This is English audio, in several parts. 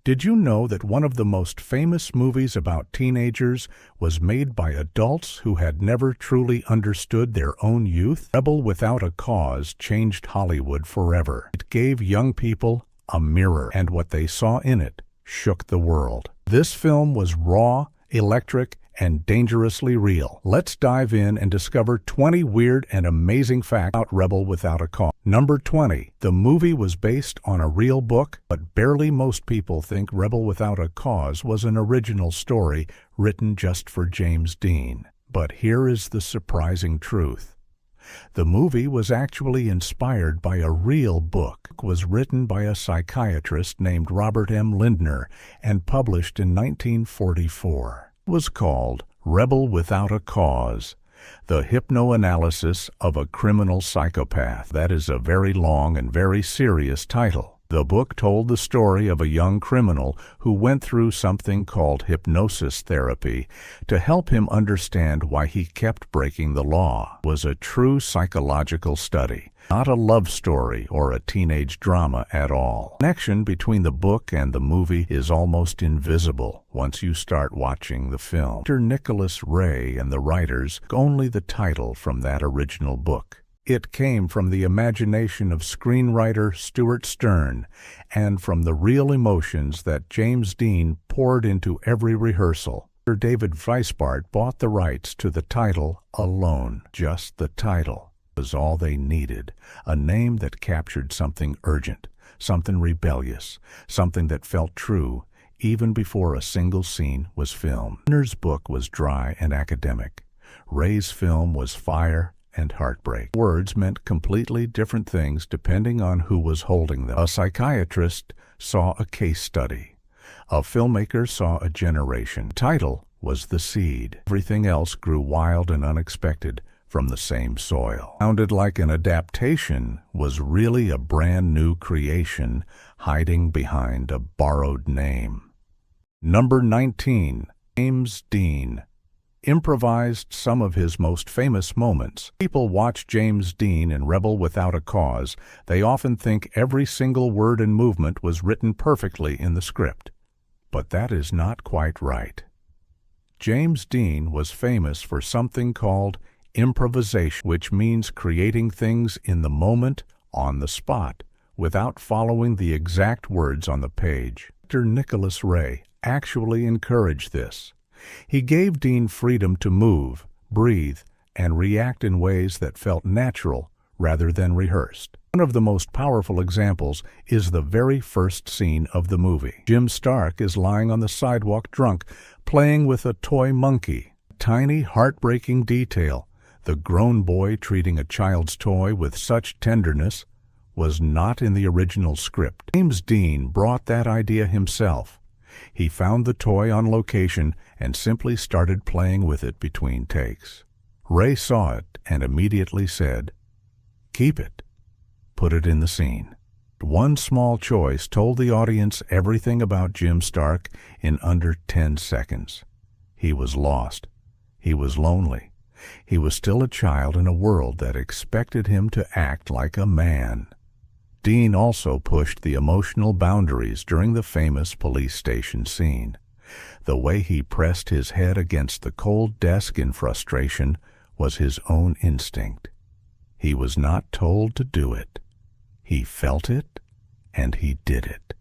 Did you know that one of the most famous movies about teenagers was made by adults who had never truly understood their own youth? Rebel Without a Cause changed Hollywood forever. It gave young people a mirror, and what they saw in it shook the world. This film was raw, electric, and dangerously real. Let's dive in and discover 20 weird and amazing facts about Rebel Without a Cause. Number 20. The movie was based on a real book, but barely most people think Rebel Without a Cause was an original story written just for James Dean. But here is the surprising truth. The movie was actually inspired by a real book. It was written by a psychiatrist named Robert M. Lindner and published in 1944. Was called Rebel Without a Cause, the hypnoanalysis of a criminal psychopath. That is a very long and very serious title. The book told the story of a young criminal who went through something called hypnosis therapy to help him understand why he kept breaking the law. It was a true psychological study, not a love story or a teenage drama at all. The connection between the book and the movie is almost invisible once you start watching the film. Dr. Nicholas Ray and the writers took only the title from that original book. It came from the imagination of screenwriter Stuart Stern and from the real emotions that James Dean poured into every rehearsal. David Weisbart bought the rights to the title alone. Just the title was all they needed, a name that captured something urgent, something rebellious, something that felt true even before a single scene was filmed. Stern's book was dry and academic. Ray's film was fire and heartbreak. Words meant completely different things depending on who was holding them. A psychiatrist saw a case study. A filmmaker saw a generation. The title was the seed. Everything else grew wild and unexpected from the same soil. Sounded like an adaptation was really a brand new creation hiding behind a borrowed name. Number 19. James Dean improvised some of his most famous moments. People watch James Dean in Rebel Without a Cause. They often think every single word and movement was written perfectly in the script. But that is not quite right. James Dean was famous for something called improvisation, which means creating things in the moment, on the spot, without following the exact words on the page. Dr. Nicholas Ray actually encouraged this. He gave Dean freedom to move, breathe, and react in ways that felt natural rather than rehearsed. One of the most powerful examples is the very first scene of the movie. Jim Stark is lying on the sidewalk drunk, playing with a toy monkey. Tiny, heartbreaking detail, the grown boy treating a child's toy with such tenderness, was not in the original script. James Dean brought that idea himself. He found the toy on location and simply started playing with it between takes. Ray saw it and immediately said, "Keep it. Put it in the scene." One small choice told the audience everything about Jim Stark in under 10 seconds. He was lost. He was lonely. He was still a child in a world that expected him to act like a man. Dean also pushed the emotional boundaries during the famous police station scene. The way he pressed his head against the cold desk in frustration was his own instinct. He was not told to do it. He felt it, and he did it.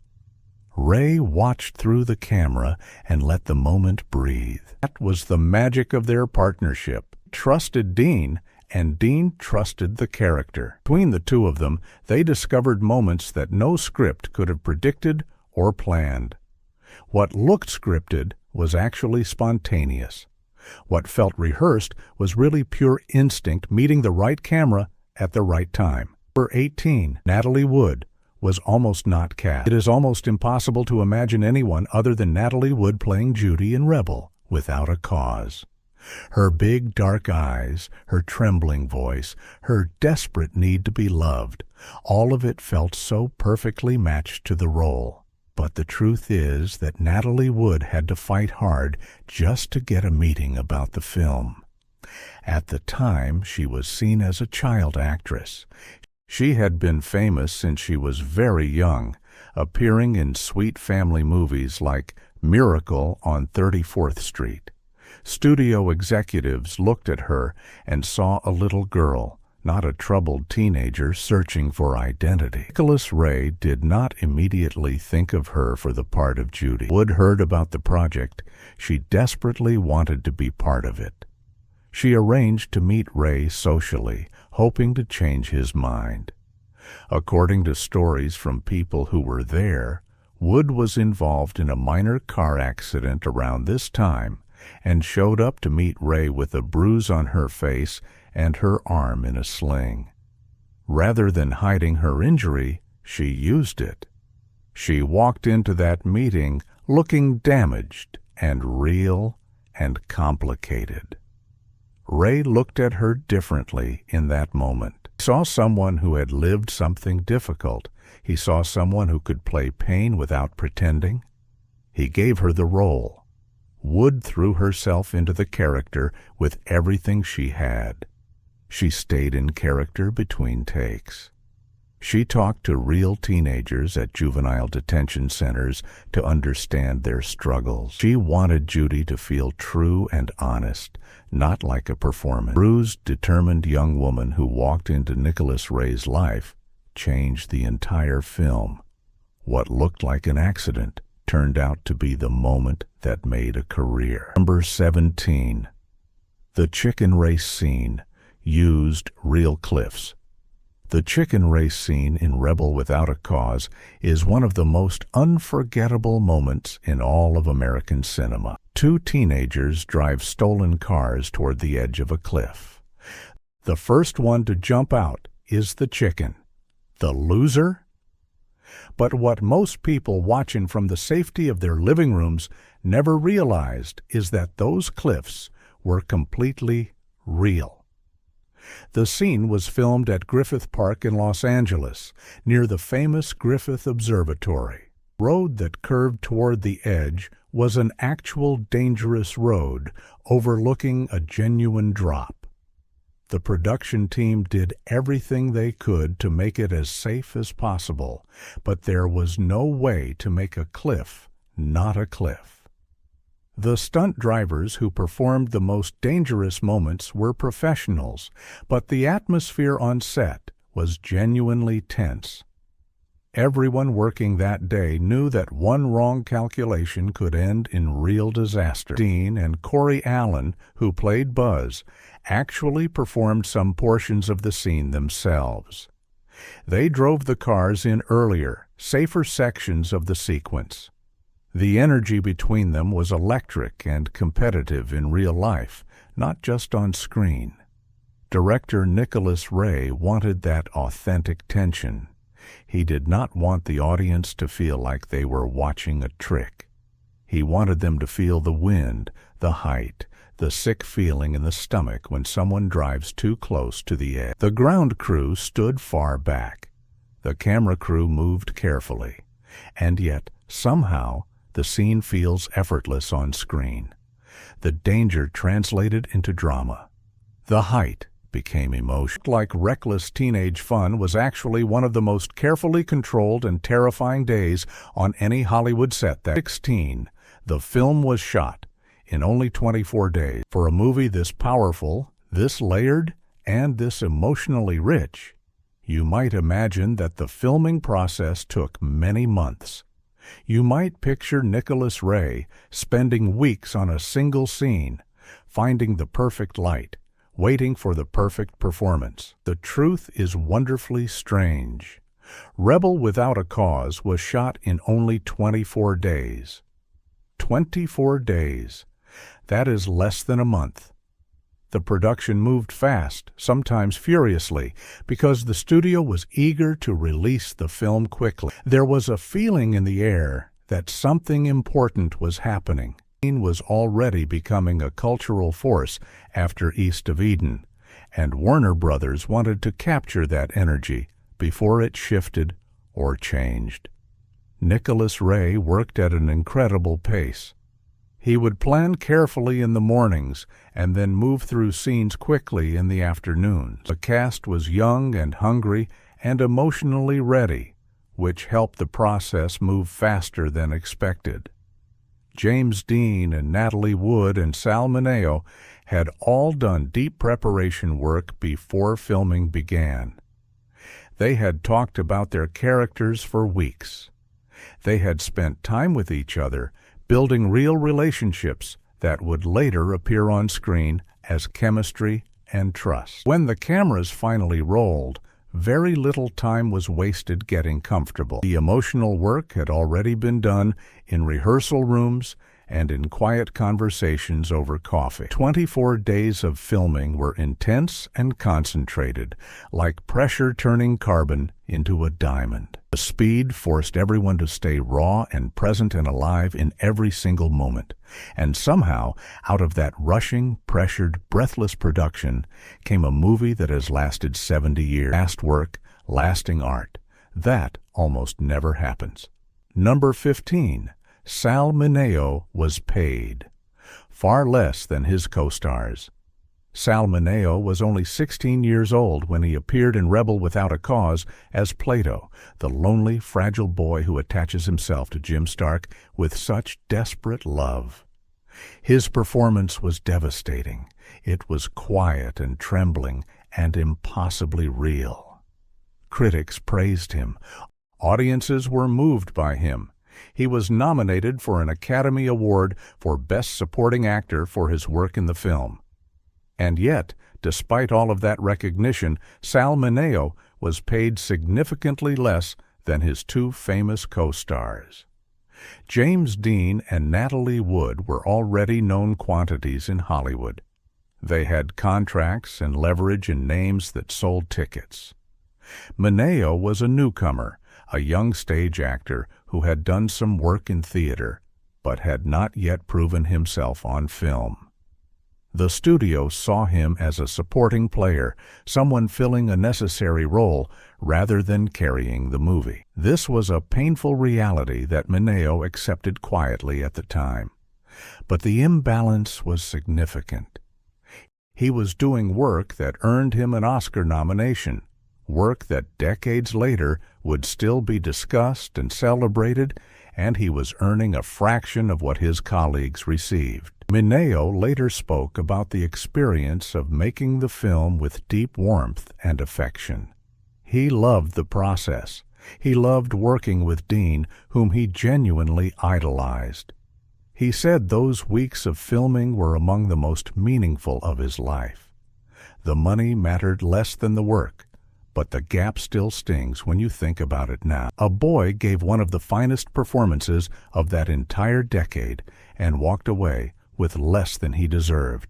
Ray watched through the camera and let the moment breathe. That was the magic of their partnership. Trusted Dean, and Dean trusted the character. Between the two of them, they discovered moments that no script could have predicted or planned. What looked scripted was actually spontaneous. What felt rehearsed was really pure instinct meeting the right camera at the right time. Number 18. Natalie Wood was almost not cast. It is almost impossible to imagine anyone other than Natalie Wood playing Judy in Rebel Without a Cause. Her big dark eyes, her trembling voice, her desperate need to be loved, all of it felt so perfectly matched to the role. But the truth is that Natalie Wood had to fight hard just to get a meeting about the film. At the time, she was seen as a child actress. She had been famous since she was very young, appearing in sweet family movies like Miracle on 34th Street. Studio executives looked at her and saw a little girl, not a troubled teenager searching for identity. Nicholas Ray did not immediately think of her for the part of Judy. Wood heard about the project. She desperately wanted to be part of it. She arranged to meet Ray socially, hoping to change his mind. According to stories from people who were there, Wood was involved in a minor car accident around this time and showed up to meet Ray with a bruise on her face and her arm in a sling. Rather than hiding her injury, she used it. She walked into that meeting looking damaged and real and complicated. Ray looked at her differently in that moment. He saw someone who had lived something difficult. He saw someone who could play pain without pretending. He gave her the role. Wood threw herself into the character with everything she had. She stayed in character between takes. She talked to real teenagers at juvenile detention centers to understand their struggles. She wanted Judy to feel true and honest, not like a performance. The bruised, determined young woman who walked into Nicholas Ray's life changed the entire film. What looked like an accident turned out to be the moment that made a career. Number 17. The chicken race scene used real cliffs. The chicken race scene in Rebel Without a Cause is one of the most unforgettable moments in all of American cinema. Two teenagers drive stolen cars toward the edge of a cliff. The first one to jump out is the chicken. The loser? But what most people watching from the safety of their living rooms never realized is that those cliffs were completely real. The scene was filmed at Griffith Park in Los Angeles, near the famous Griffith Observatory. The road that curved toward the edge was an actual dangerous road overlooking a genuine drop. The production team did everything they could to make it as safe as possible, but there was no way to make a cliff not a cliff. The stunt drivers who performed the most dangerous moments were professionals, but the atmosphere on set was genuinely tense. Everyone working that day knew that one wrong calculation could end in real disaster. Dean and Corey Allen, who played Buzz, actually performed some portions of the scene themselves. They drove the cars in earlier, safer sections of the sequence. The energy between them was electric and competitive in real life, not just on screen. Director Nicholas Ray wanted that authentic tension. He did not want the audience to feel like they were watching a trick. He wanted them to feel the wind, the height, the sick feeling in the stomach when someone drives too close to the edge. The ground crew stood far back. The camera crew moved carefully. And yet, somehow, the scene feels effortless on screen. The danger translated into drama. The height became emotion. Like reckless teenage fun was actually one of the most carefully controlled and terrifying days on any Hollywood set. That 16, the film was shot in only 24 days. For a movie this powerful, this layered, and this emotionally rich, you might imagine that the filming process took many months. You might picture Nicholas Ray spending weeks on a single scene, finding the perfect light, waiting for the perfect performance. The truth is wonderfully strange. Rebel Without a Cause was shot in only 24 days. 24 days. That is less than a month. The production moved fast, sometimes furiously, because the studio was eager to release the film quickly. There was a feeling in the air that something important was happening. The scene was already becoming a cultural force after East of Eden, and Warner Brothers wanted to capture that energy before it shifted or changed. Nicholas Ray worked at an incredible pace. He would plan carefully in the mornings and then move through scenes quickly in the afternoons. The cast was young and hungry and emotionally ready, which helped the process move faster than expected. James Dean and Natalie Wood and Sal Mineo had all done deep preparation work before filming began. They had talked about their characters for weeks. They had spent time with each other, building real relationships that would later appear on screen as chemistry and trust. When the cameras finally rolled, very little time was wasted getting comfortable. The emotional work had already been done in rehearsal rooms and in quiet conversations over coffee. 24 days of filming were intense and concentrated, like pressure turning carbon into a diamond. The speed forced everyone to stay raw and present and alive in every single moment. And somehow, out of that rushing, pressured, breathless production came a movie that has lasted 70 years. Last work, lasting art. That almost never happens. Number 15. Sal Mineo was paid. Far less than his co-stars. Sal Mineo was only 16 years old when he appeared in Rebel Without a Cause as Plato, the lonely, fragile boy who attaches himself to Jim Stark with such desperate love. His performance was devastating. It was quiet and trembling and impossibly real. Critics praised him. Audiences were moved by him. He was nominated for an Academy Award for Best Supporting Actor for his work in the film. And yet, despite all of that recognition, Sal Mineo was paid significantly less than his two famous co-stars. James Dean and Natalie Wood were already known quantities in Hollywood. They had contracts and leverage and names that sold tickets. Mineo was a newcomer, a young stage actor who had done some work in theater, but had not yet proven himself on film. The studio saw him as a supporting player, someone filling a necessary role rather than carrying the movie. This was a painful reality that Mineo accepted quietly at the time. But the imbalance was significant. He was doing work that earned him an Oscar nomination, work that decades later would still be discussed and celebrated, and he was earning a fraction of what his colleagues received. Mineo later spoke about the experience of making the film with deep warmth and affection. He loved the process. He loved working with Dean, whom he genuinely idolized. He said those weeks of filming were among the most meaningful of his life. The money mattered less than the work, but the gap still stings when you think about it now. A boy gave one of the finest performances of that entire decade and walked away with less than he deserved.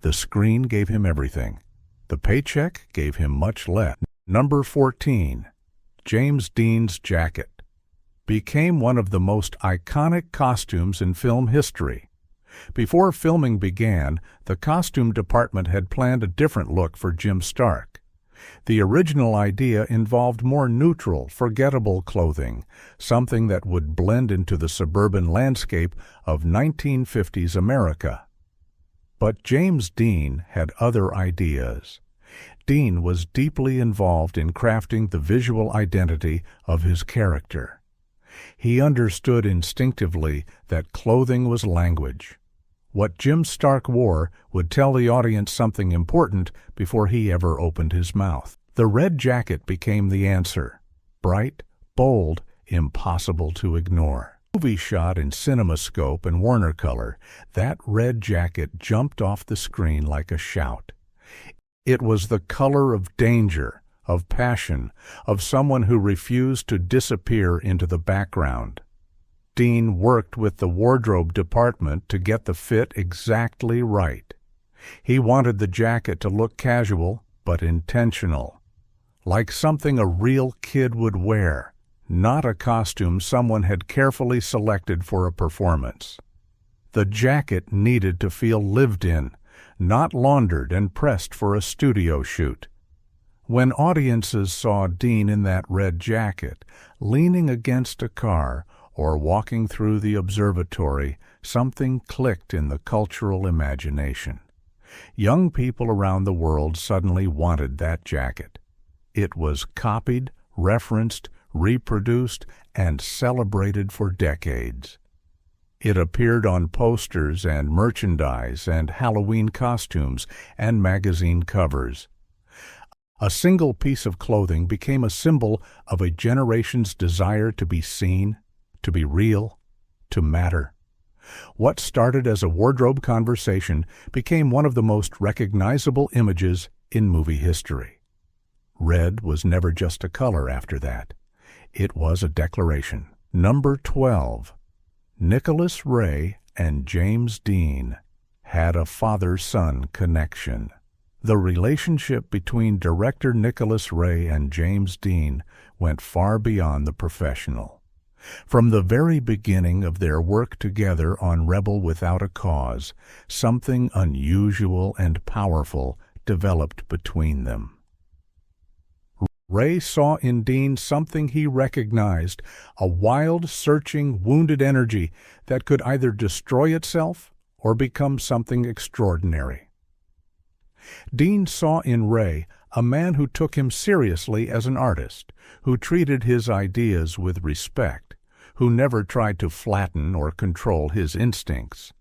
The screen gave him everything. The paycheck gave him much less. Number 14. James Dean's jacket became one of the most iconic costumes in film history. Before filming began, the costume department had planned a different look for Jim Stark. The original idea involved more neutral, forgettable clothing, something that would blend into the suburban landscape of 1950s America. But James Dean had other ideas. Dean was deeply involved in crafting the visual identity of his character. He understood instinctively that clothing was language. What Jim Stark wore would tell the audience something important before he ever opened his mouth. The red jacket became the answer. Bright, bold, impossible to ignore. Movie shot in CinemaScope and Warner Color, that red jacket jumped off the screen like a shout. It was the color of danger, of passion, of someone who refused to disappear into the background. Dean worked with the wardrobe department to get the fit exactly right. He wanted the jacket to look casual but intentional, like something a real kid would wear, not a costume someone had carefully selected for a performance. The jacket needed to feel lived in, not laundered and pressed for a studio shoot. When audiences saw Dean in that red jacket, leaning against a car or walking through the observatory, something clicked in the cultural imagination. Young people around the world suddenly wanted that jacket. It was copied, referenced, reproduced, and celebrated for decades. It appeared on posters and merchandise and Halloween costumes and magazine covers. A single piece of clothing became a symbol of a generation's desire to be seen, to be real, to matter. What started as a wardrobe conversation became one of the most recognizable images in movie history. Red was never just a color after that. It was a declaration. Number 12. Nicholas Ray and James Dean had a father-son connection. The relationship between director Nicholas Ray and James Dean went far beyond the professional. From the very beginning of their work together on Rebel Without a Cause, something unusual and powerful developed between them. Ray saw in Dean something he recognized, a wild, searching, wounded energy that could either destroy itself or become something extraordinary. Dean saw in Ray a man who took him seriously as an artist, who treated his ideas with respect, who never tried to flatten or control his instincts.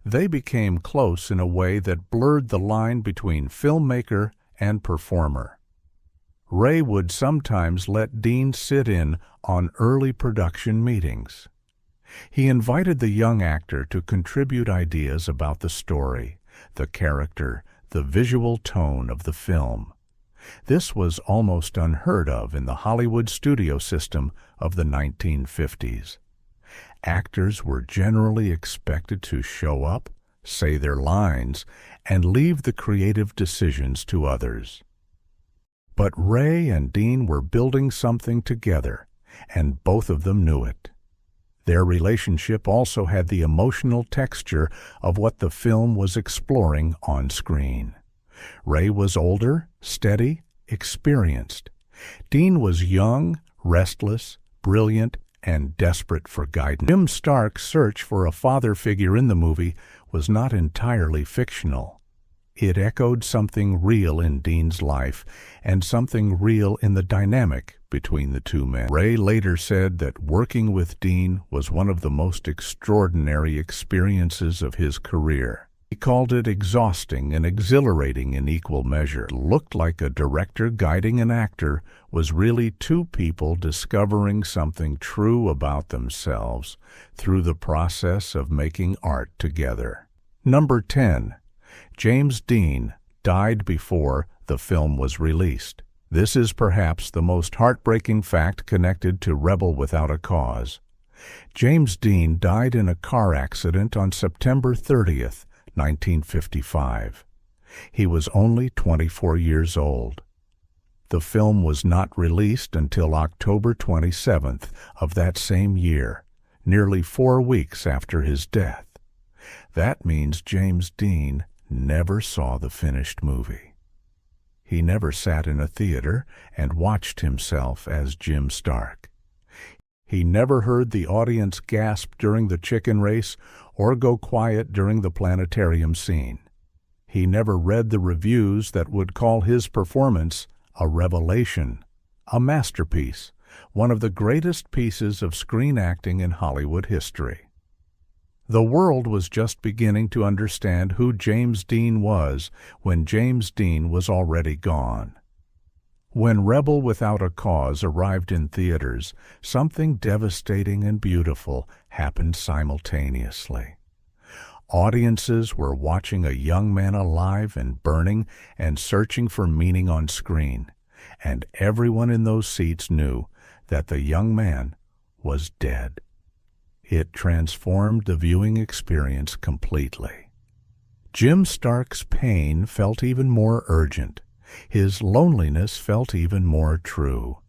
They became close in a way that blurred the line between filmmaker and performer. Ray would sometimes let Dean sit in on early production meetings. He invited the young actor to contribute ideas about the story, the character, the visual tone of the film. This was almost unheard of in the Hollywood studio system of the 1950s. Actors were generally expected to show up, say their lines, and leave the creative decisions to others. But Ray and Dean were building something together, and both of them knew it. Their relationship also had the emotional texture of what the film was exploring on screen. Ray was older, steady, experienced. Dean was young, restless, brilliant, and desperate for guidance. Jim Stark's search for a father figure in the movie was not entirely fictional. It echoed something real in Dean's life and something real in the dynamic between the two men. Ray later said that working with Dean was one of the most extraordinary experiences of his career. He called it exhausting and exhilarating in equal measure. It looked like a director guiding an actor was really two people discovering something true about themselves through the process of making art together. Number 10. James Dean died before the film was released. This is perhaps the most heartbreaking fact connected to Rebel Without a Cause. James Dean died in a car accident on September 30th, 1955. He was only 24 years old. The film was not released until October 27th of that same year, nearly 4 weeks after his death. That means James Dean never saw the finished movie. He never sat in a theater and watched himself as Jim Stark. He never heard the audience gasp during the chicken race or go quiet during the planetarium scene. He never read the reviews that would call his performance a revelation, a masterpiece, one of the greatest pieces of screen acting in Hollywood history. The world was just beginning to understand who James Dean was when James Dean was already gone. When Rebel Without a Cause arrived in theaters, something devastating and beautiful happened simultaneously. Audiences were watching a young man alive and burning and searching for meaning on screen, and everyone in those seats knew that the young man was dead. It transformed the viewing experience completely. Jim Stark's pain felt even more urgent. His loneliness felt even more true.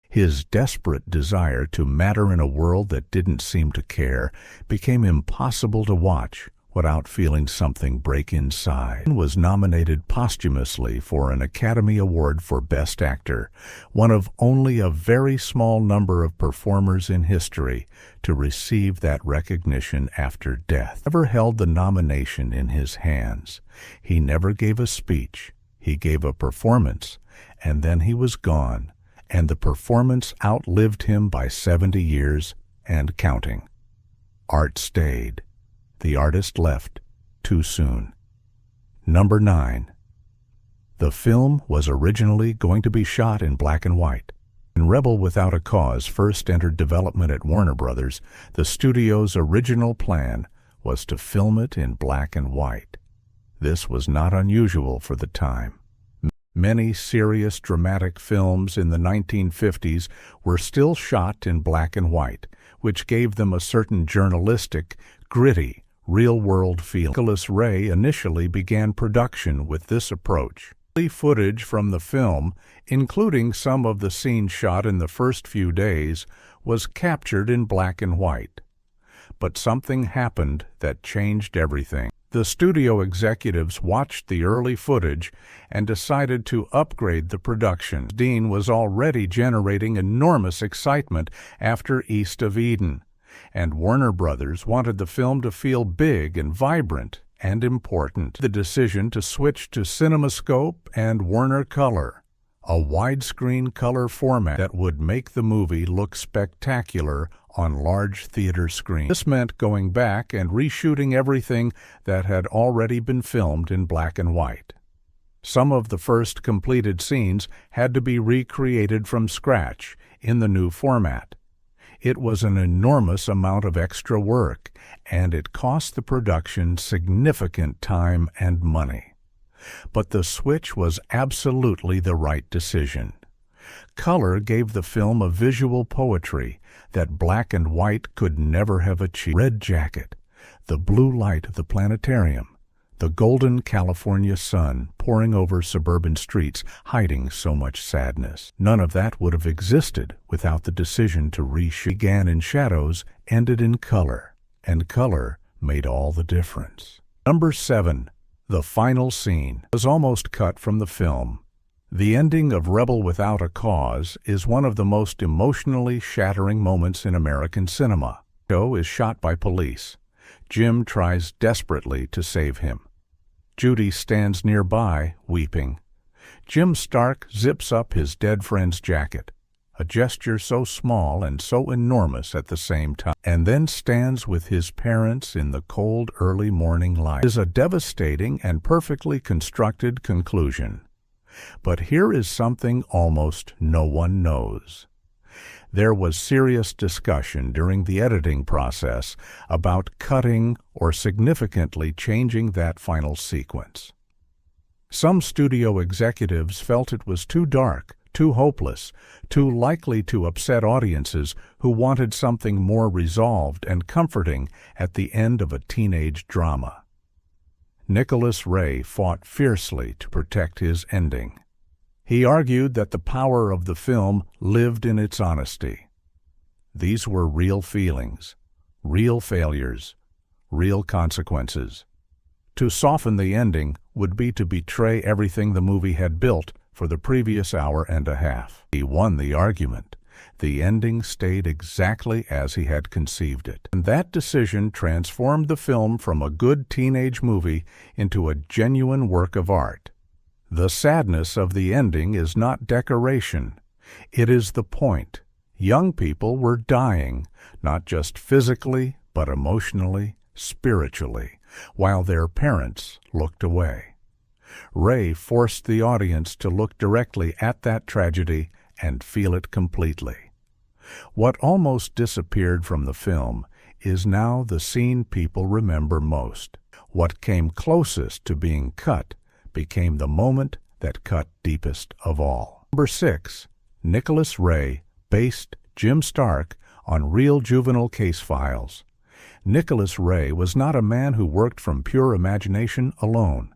His desperate desire to matter in a world that didn't seem to care became impossible to watch without feeling something break inside. He was nominated posthumously for an Academy Award for Best Actor, one of only a very small number of performers in history to receive that recognition after death. He never held the nomination in his hands. He never gave a speech. He gave a performance, and then he was gone, and the performance outlived him by 70 years and counting. Art stayed. The artist left too soon. Number 9. The film was originally going to be shot in black and white. When Rebel Without a Cause first entered development at Warner Brothers, the studio's original plan was to film it in black and white. This was not unusual for the time. Many serious dramatic films in the 1950s were still shot in black and white, which gave them a certain journalistic, gritty, real-world feel. Nicholas Ray initially began production with this approach. Footage from the film, including some of the scenes shot in the first few days, was captured in black and white. But something happened that changed everything. The studio executives watched the early footage and decided to upgrade the production. Dean was already generating enormous excitement after East of Eden, and Warner Brothers wanted the film to feel big and vibrant and important. The decision to switch to CinemaScope and Warner Color, a widescreen color format that would make the movie look spectacular on large theater screens. This meant going back and reshooting everything that had already been filmed in black and white. Some of the first completed scenes had to be recreated from scratch in the new format. It was an enormous amount of extra work, and it cost the production significant time and money. But the switch was absolutely the right decision. Color gave the film a visual poetry that black and white could never have achieved. Red jacket, the blue light of the planetarium, the golden California sun pouring over suburban streets, hiding so much sadness. None of that would have existed without the decision to reshoot. Began in shadows, ended in color, and color made all the difference. Number 7. The final scene was almost cut from the film. The ending of Rebel Without a Cause is one of the most emotionally shattering moments in American cinema. Joe is shot by police. Jim tries desperately to save him. Judy stands nearby, weeping. Jim Stark zips up his dead friend's jacket, a gesture so small and so enormous at the same time, and then stands with his parents in the cold early morning light. It is a devastating and perfectly constructed conclusion. But here is something almost no one knows. There was serious discussion during the editing process about cutting or significantly changing that final sequence. Some studio executives felt it was too dark, too hopeless, too likely to upset audiences who wanted something more resolved and comforting at the end of a teenage drama. Nicholas Ray fought fiercely to protect his ending. He argued that the power of the film lived in its honesty. These were real feelings, real failures, real consequences. To soften the ending would be to betray everything the movie had built for the previous hour and a half. He won the argument. The ending stayed exactly as he had conceived it. And that decision transformed the film from a good teenage movie into a genuine work of art. The sadness of the ending is not decoration. It is the point. Young people were dying, not just physically, but emotionally, spiritually, while their parents looked away. Ray forced the audience to look directly at that tragedy and feel it completely. What almost disappeared from the film is now the scene people remember most. What came closest to being cut became the moment that cut deepest of all. Number 6. Nicholas Ray based Jim Stark on real juvenile case files. Nicholas Ray was not a man who worked from pure imagination alone.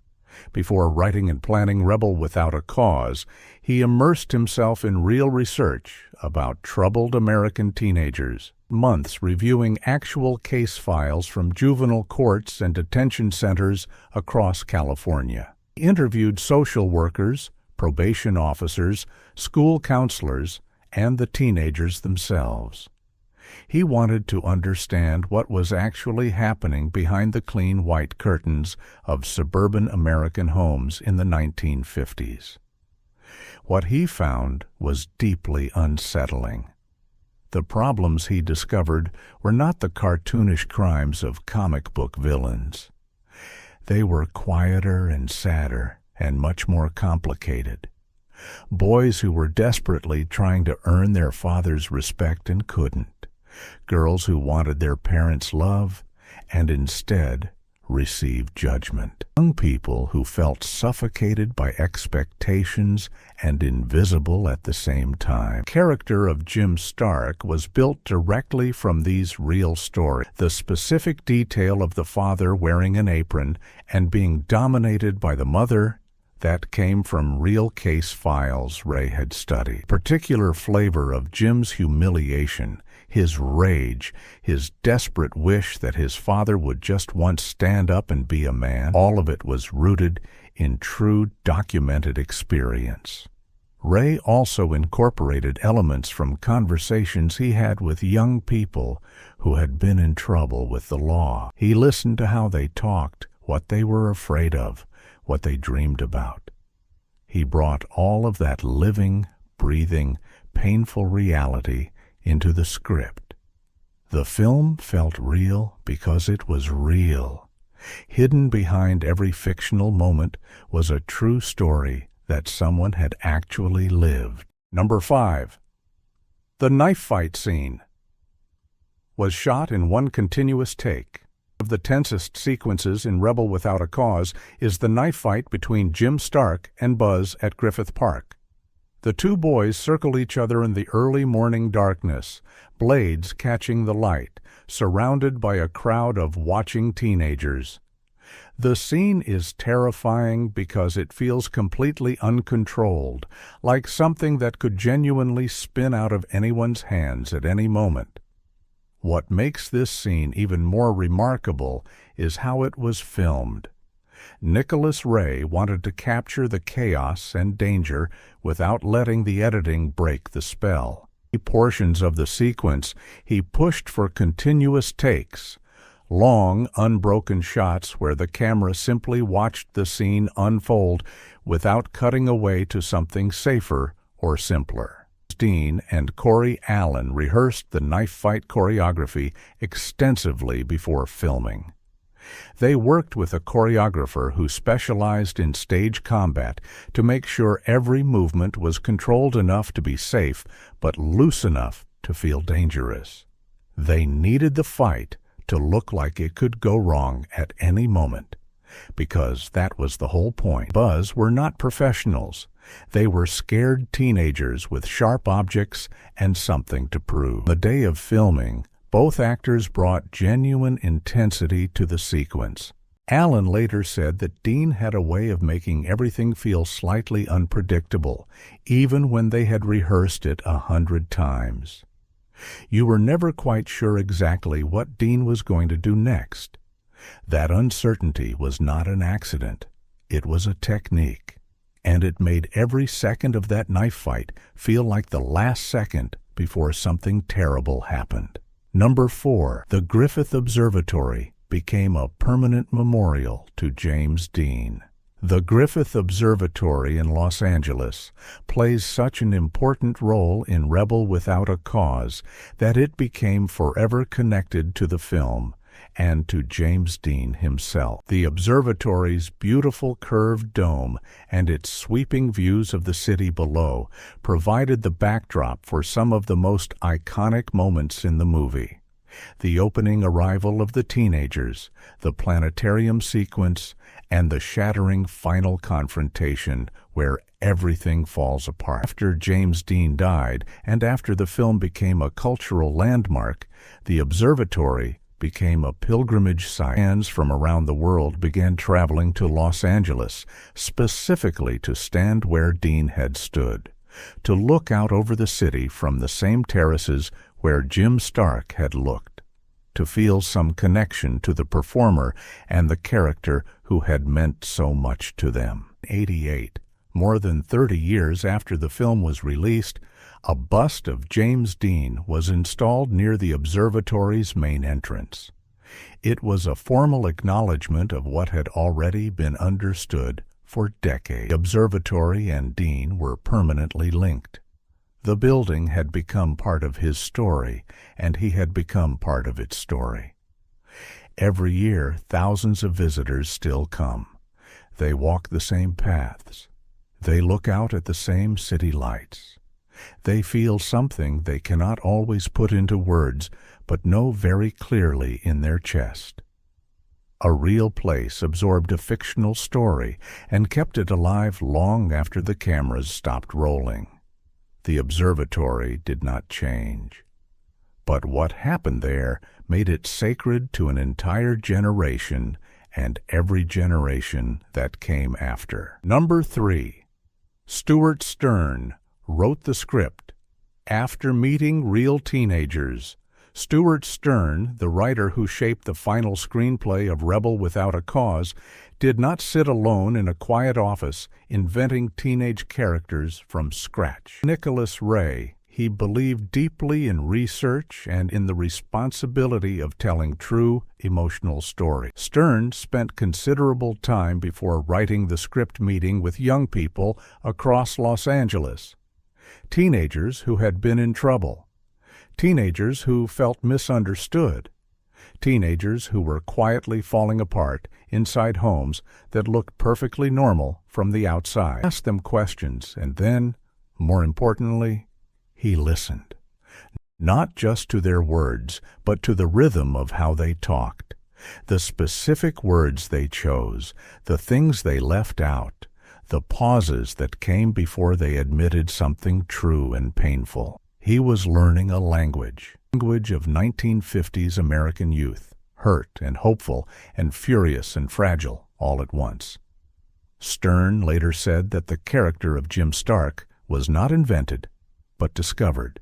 Before writing and planning Rebel Without a Cause, he immersed himself in real research about troubled American teenagers. Months reviewing actual case files from juvenile courts and detention centers across California. He interviewed social workers, probation officers, school counselors, and the teenagers themselves. He wanted to understand what was actually happening behind the clean white curtains of suburban American homes in the 1950s. What he found was deeply unsettling. The problems he discovered were not the cartoonish crimes of comic book villains. They were quieter and sadder and much more complicated. Boys who were desperately trying to earn their father's respect and couldn't. Girls who wanted their parents' love and instead received judgment. Young people who felt suffocated by expectations and invisible at the same time. The character of Jim Stark was built directly from these real stories. The specific detail of the father wearing an apron and being dominated by the mother, that came from real case files Ray had studied. Particular flavor of Jim's humiliation, his rage, his desperate wish that his father would just once stand up and be a man, all of it was rooted in true documented experience. Ray also incorporated elements from conversations he had with young people who had been in trouble with the law. He listened to how they talked, what they were afraid of, what they dreamed about. He brought all of that living, breathing, painful reality into the script. The film felt real because it was real. Hidden behind every fictional moment was a true story that someone had actually lived. Number 5. The knife fight scene was shot in one continuous take. One of the tensest sequences in Rebel Without a Cause is the knife fight between Jim Stark and Buzz at Griffith Park. The two boys circle each other in the early morning darkness, blades catching the light, surrounded by a crowd of watching teenagers. The scene is terrifying because it feels completely uncontrolled, like something that could genuinely spin out of anyone's hands at any moment. What makes this scene even more remarkable is how it was filmed. Nicholas Ray wanted to capture the chaos and danger without letting the editing break the spell. In portions of the sequence, he pushed for continuous takes, long, unbroken shots where the camera simply watched the scene unfold without cutting away to something safer or simpler. Dean and Corey Allen rehearsed the knife fight choreography extensively before filming. They worked with a choreographer who specialized in stage combat to make sure every movement was controlled enough to be safe, but loose enough to feel dangerous. They needed the fight to look like it could go wrong at any moment, because that was the whole point. Buzz were not professionals. They were scared teenagers with sharp objects and something to prove. On the day of filming, both actors brought genuine intensity to the sequence. Allen later said that Dean had a way of making everything feel slightly unpredictable, even when they had rehearsed it 100 times. You were never quite sure exactly what Dean was going to do next. That uncertainty was not an accident. It was a technique. And it made every second of that knife fight feel like the last second before something terrible happened. Number 4. The Griffith Observatory became a permanent memorial to James Dean. The Griffith Observatory in Los Angeles plays such an important role in Rebel Without a Cause that it became forever connected to the film and to James Dean himself. The observatory's beautiful curved dome and its sweeping views of the city below provided the backdrop for some of the most iconic moments in the movie. The opening arrival of the teenagers, the planetarium sequence, and the shattering final confrontation where everything falls apart. After James Dean died, and after the film became a cultural landmark, the observatory became a pilgrimage site. Fans from around the world began traveling to Los Angeles, specifically to stand where Dean had stood, to look out over the city from the same terraces where Jim Stark had looked, to feel some connection to the performer and the character who had meant so much to them. In 1988, more than 30 years after the film was released, a bust of James Dean was installed near the observatory's main entrance. It was a formal acknowledgement of what had already been understood for decades. The observatory and Dean were permanently linked. The building had become part of his story, and he had become part of its story. Every year, thousands of visitors still come. They walk the same paths. They look out at the same city lights. They feel something they cannot always put into words, but know very clearly in their chest. A real place absorbed a fictional story and kept it alive long after the cameras stopped rolling. The observatory did not change. But what happened there made it sacred to an entire generation and every generation that came after. Number 3. Stuart Stern wrote the script. After meeting real teenagers, Stuart Stern, the writer who shaped the final screenplay of Rebel Without a Cause, did not sit alone in a quiet office inventing teenage characters from scratch. Nicholas Ray, he believed deeply in research and in the responsibility of telling true, emotional stories. Stern spent considerable time before writing the script meeting with young people across Los Angeles. Teenagers who had been in trouble. Teenagers who felt misunderstood. Teenagers who were quietly falling apart inside homes that looked perfectly normal from the outside. He asked them questions, and then, more importantly, he listened. Not just to their words, but to the rhythm of how they talked, the specific words they chose, the things they left out, the pauses that came before they admitted something true and painful. He was learning a language of 1950s American youth, hurt and hopeful and furious and fragile all at once. Stern later said that the character of Jim Stark was not invented, but discovered.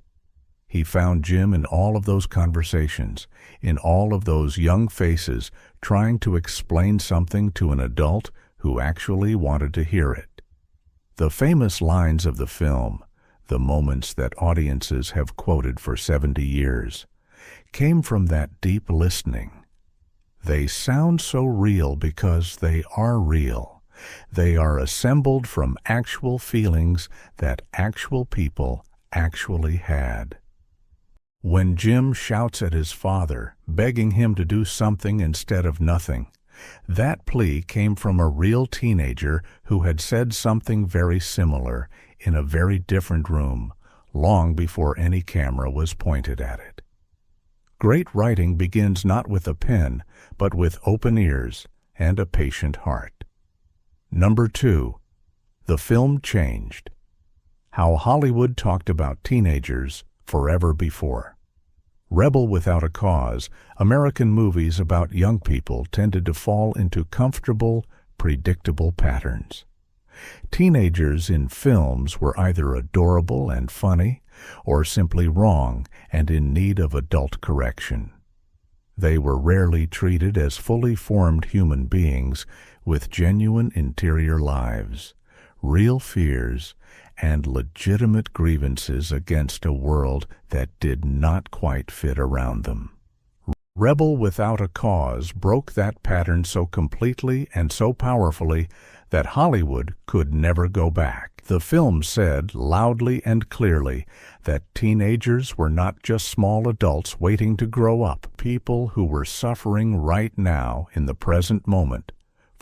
He found Jim in all of those conversations, in all of those young faces trying to explain something to an adult who actually wanted to hear it. The famous lines of the film, the moments that audiences have quoted for 70 years, came from that deep listening. They sound so real because they are real. They are assembled from actual feelings that actual people actually had. When Jim shouts at his father, begging him to do something instead of nothing, that plea came from a real teenager who had said something very similar in a very different room, long before any camera was pointed at it. Great writing begins not with a pen, but with open ears and a patient heart. Number 2. The film changed. How Hollywood talked about teenagers forever before. Rebel Without a Cause, American movies about young people tended to fall into comfortable, predictable patterns. Teenagers in films were either adorable and funny, or simply wrong and in need of adult correction. They were rarely treated as fully formed human beings with genuine interior lives, real fears, and legitimate grievances against a world that did not quite fit around them. Rebel Without a Cause broke that pattern so completely and so powerfully that Hollywood could never go back. The film said loudly and clearly that teenagers were not just small adults waiting to grow up, people who were suffering right now in the present moment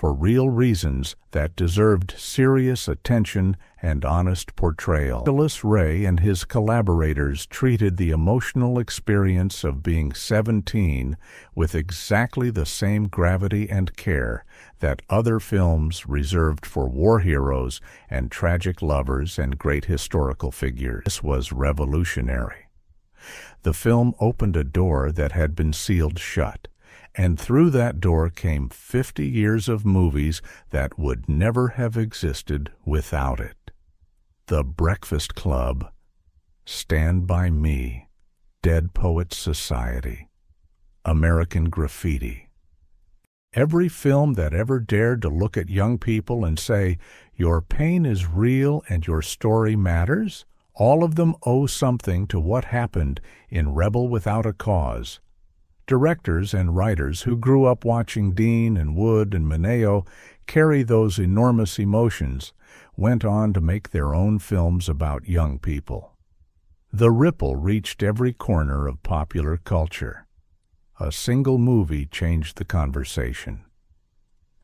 for real reasons that deserved serious attention and honest portrayal. Nicholas Ray and his collaborators treated the emotional experience of being 17 with exactly the same gravity and care that other films reserved for war heroes and tragic lovers and great historical figures. This was revolutionary. The film opened a door that had been sealed shut, and through that door came 50 years of movies that would never have existed without it. The Breakfast Club, Stand By Me, Dead Poets Society, American Graffiti. Every film that ever dared to look at young people and say, your pain is real and your story matters, all of them owe something to what happened in Rebel Without a Cause. Directors and writers who grew up watching Dean and Wood and Mineo carry those enormous emotions went on to make their own films about young people. The ripple reached every corner of popular culture. A single movie changed the conversation.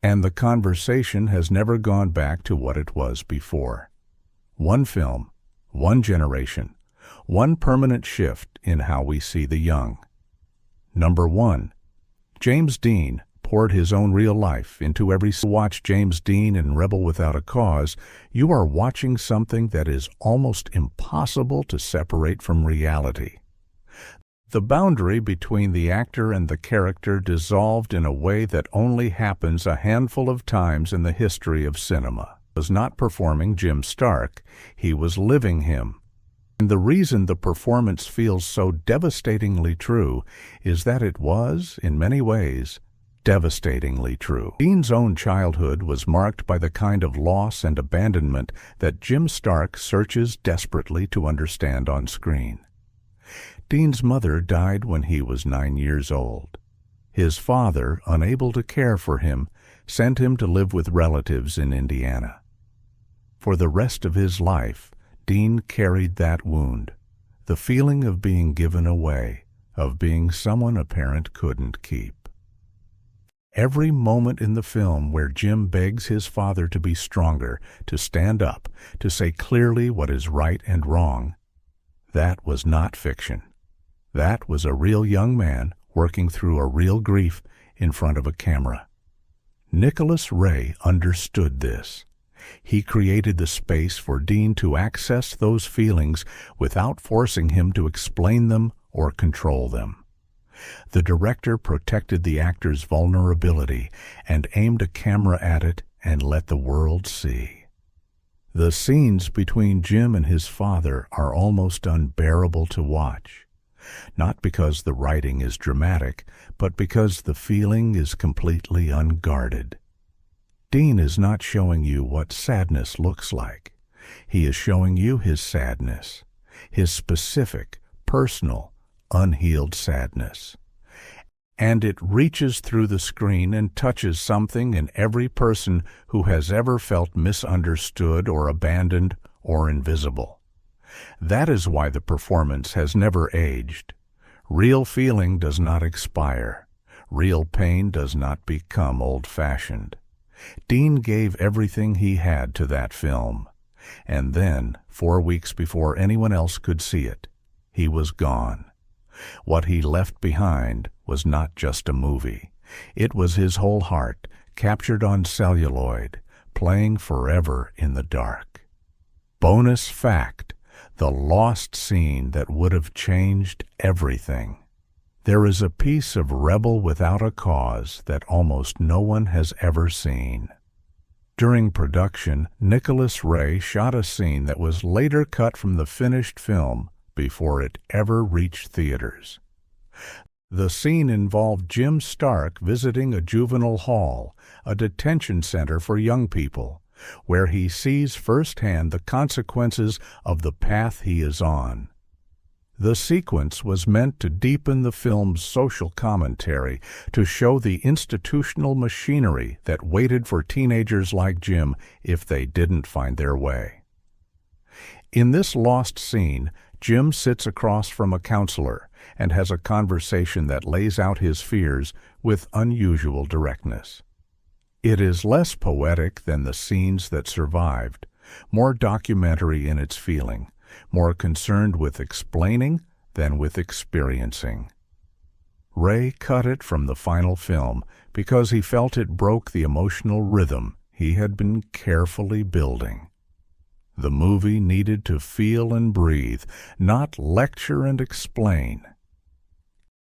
And the conversation has never gone back to what it was before. One film, one generation, one permanent shift in how we see the young. Number 1. James Dean poured his own real life into every watch. James Dean in Rebel Without a Cause, you are watching something that is almost impossible to separate from reality. The boundary between the actor and the character dissolved in a way that only happens a handful of times in the history of cinema. He was not performing Jim Stark, he was living him. And the reason the performance feels so devastatingly true is that it was, in many ways, devastatingly true. Dean's own childhood was marked by the kind of loss and abandonment that Jim Stark searches desperately to understand on screen. Dean's mother died when he was 9 years old. His father, unable to care for him, sent him to live with relatives in Indiana. For the rest of his life, Dean carried that wound, the feeling of being given away, of being someone a parent couldn't keep. Every moment in the film where Jim begs his father to be stronger, to stand up, to say clearly what is right and wrong, that was not fiction. That was a real young man working through a real grief in front of a camera. Nicholas Ray understood this. He created the space for Dean to access those feelings without forcing him to explain them or control them. The director protected the actor's vulnerability and aimed a camera at it and let the world see. The scenes between Jim and his father are almost unbearable to watch. Not because the writing is dramatic, but because the feeling is completely unguarded. Dean is not showing you what sadness looks like. He is showing you his sadness, his specific, personal, unhealed sadness. And it reaches through the screen and touches something in every person who has ever felt misunderstood or abandoned or invisible. That is why the performance has never aged. Real feeling does not expire. Real pain does not become old-fashioned. Dean gave everything he had to that film. And then, 4 weeks before anyone else could see it, he was gone. What he left behind was not just a movie. It was his whole heart, captured on celluloid, playing forever in the dark. Bonus fact: the lost scene that would have changed everything. There is a piece of Rebel Without a Cause that almost no one has ever seen. During production, Nicholas Ray shot a scene that was later cut from the finished film before it ever reached theaters. The scene involved Jim Stark visiting a juvenile hall, a detention center for young people, where he sees firsthand the consequences of the path he is on. The sequence was meant to deepen the film's social commentary, to show the institutional machinery that waited for teenagers like Jim if they didn't find their way. In this lost scene, Jim sits across from a counselor and has a conversation that lays out his fears with unusual directness. It is less poetic than the scenes that survived, more documentary in its feeling, more concerned with explaining than with experiencing. Ray cut it from the final film because he felt it broke the emotional rhythm he had been carefully building. The movie needed to feel and breathe, not lecture and explain.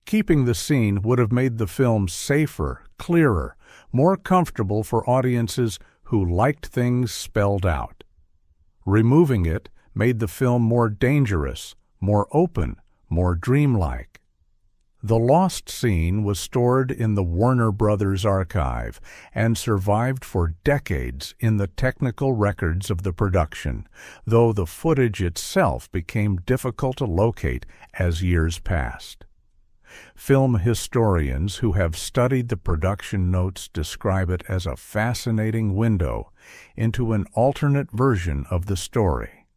Keeping the scene would have made the film safer, clearer, more comfortable for audiences who liked things spelled out. Removing it made the film more dangerous, more open, more dreamlike. The lost scene was stored in the Warner Brothers archive and survived for decades in the technical records of the production, though the footage itself became difficult to locate as years passed. Film historians who have studied the production notes describe it as a fascinating window into an alternate version of the story.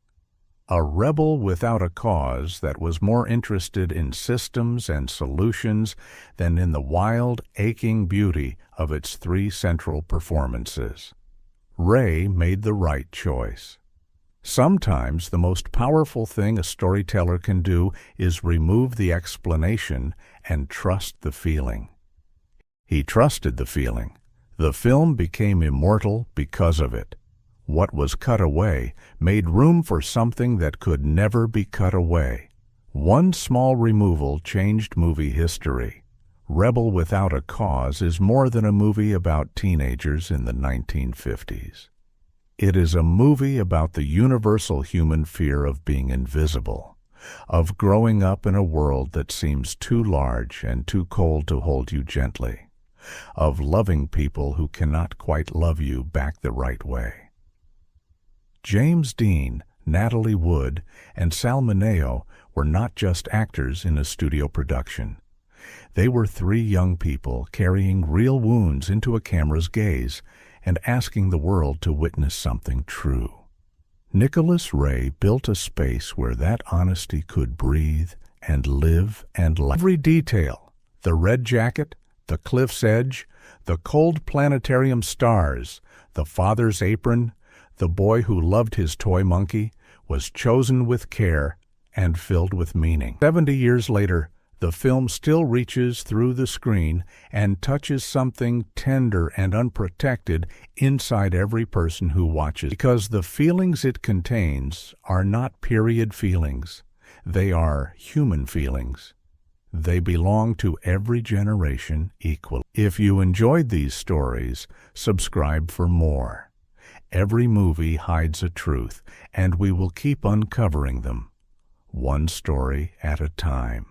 A rebel without a cause that was more interested in systems and solutions than in the wild, aching beauty of its three central performances. Ray made the right choice. Sometimes the most powerful thing a storyteller can do is remove the explanation and trust the feeling. He trusted the feeling. The film became immortal because of it. What was cut away made room for something that could never be cut away. One small removal changed movie history. Rebel Without a Cause is more than a movie about teenagers in the 1950s. It is a movie about the universal human fear of being invisible, of growing up in a world that seems too large and too cold to hold you gently, of loving people who cannot quite love you back the right way. James Dean, Natalie Wood, and Sal Mineo were not just actors in a studio production. They were three young people carrying real wounds into a camera's gaze and asking the world to witness something true. Nicholas Ray built a space where that honesty could breathe and live and laugh. Every detail, the red jacket, the cliff's edge, the cold planetarium stars, the father's apron, the boy who loved his toy monkey, was chosen with care and filled with meaning. 70 years later, the film still reaches through the screen and touches something tender and unprotected inside every person who watches, because the feelings it contains are not period feelings. They are human feelings. They belong to every generation equally. If you enjoyed these stories, subscribe for more. Every movie hides a truth, and we will keep uncovering them, one story at a time.